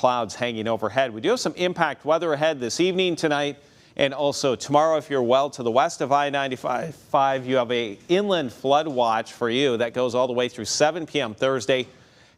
clouds hanging overhead. We do have some impact weather ahead this evening, tonight, and also tomorrow. If you're well to the west of I-95, you have a inland flood watch for you that goes all the way through 7 p.m. Thursday.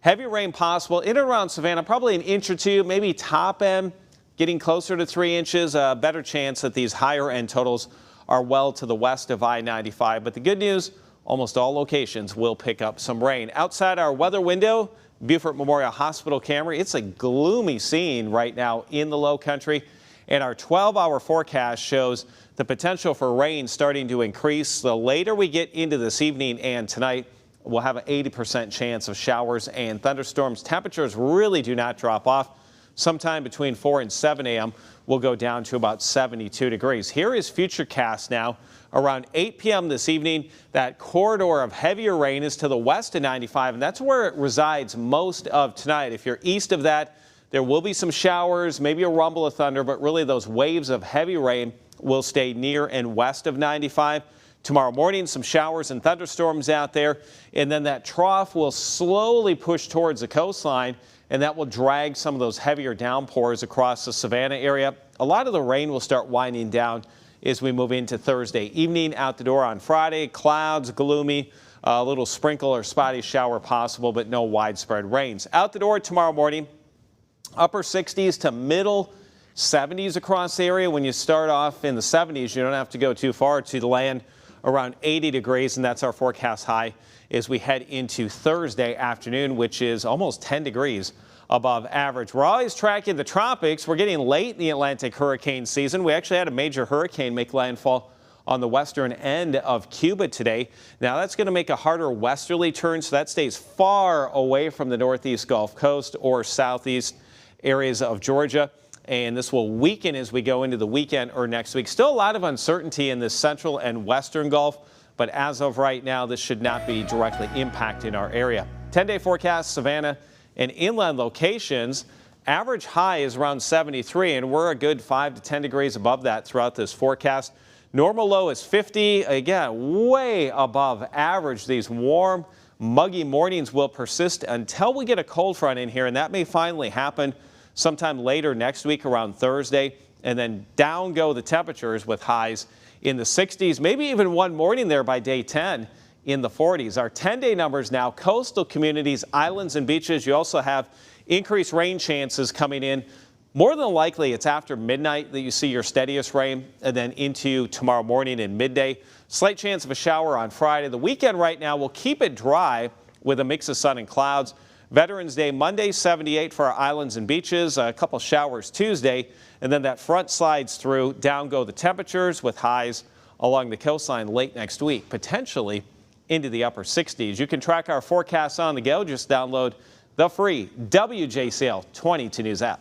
Heavy rain possible in and around Savannah, probably an inch or two, maybe top end getting closer to 3 inches. A better chance that these higher end totals are well to the west of I-95. But the good news, almost all locations will pick up some rain. Outside our weather window, Beaufort Memorial Hospital camera, it's a gloomy scene right now in the low country. And our 12-hour forecast shows the potential for rain starting to increase. The later we get into this evening and tonight, we'll have an 80% chance of showers and thunderstorms. Temperatures really do not drop off. Sometime between 4 and 7 a.m. we'll go down to about 72 degrees. Here is Futurecast now. Around 8 p.m. this evening, that corridor of heavier rain is to the west of 95, and that's where it resides most of tonight. If you're east of that, there will be some showers, maybe a rumble of thunder, but really those waves of heavy rain will stay near and west of 95. Tomorrow morning, some showers and thunderstorms out there, and then that trough will slowly push towards the coastline, and that will drag some of those heavier downpours across the Savannah area. A lot of the rain will start winding down as we move into Thursday evening. Out the door on Friday, clouds, gloomy, a little sprinkle or spotty shower possible, but no widespread rains. Out the door tomorrow morning, upper 60s to middle 70s across the area. When you start off in the 70s, you don't have to go too far to land around 80 degrees, and that's our forecast high as we head into Thursday afternoon, which is almost 10 degrees above average. We're always tracking the tropics. We're getting late in the Atlantic hurricane season. We actually had a major hurricane make landfall on the western end of Cuba today. Now that's going to make a harder westerly turn, so that stays far away from the northeast Gulf Coast or southeast areas of Georgia. And this will weaken as we go into the weekend or next week. Still a lot of uncertainty in the central and western Gulf, but as of right now, this should not be directly impacting our area. 10-day forecast, Savannah and inland locations. Average high is around 73, and we're a good 5 to 10 degrees above that throughout this forecast. Normal low is 50. Again, way above average. These warm, muggy mornings will persist until we get a cold front in here, and that may finally happen sometime later next week around Thursday. And then down go the temperatures with highs in the 60s, maybe even one morning there by day 10 in the 40s. Our 10-day numbers now, coastal communities, islands and beaches. You also have increased rain chances coming in. More than likely, it's after midnight that you see your steadiest rain, and then into tomorrow morning and midday. Slight chance of a shower on Friday. The weekend right now will keep it dry with a mix of sun and clouds. Veterans Day Monday, 78 for our islands and beaches. A couple showers Tuesday, and then that front slides through. Down go the temperatures with highs along the coastline late next week, potentially into the upper 60s. You can track our forecasts on the go. Just download the free WJCL 22 News app.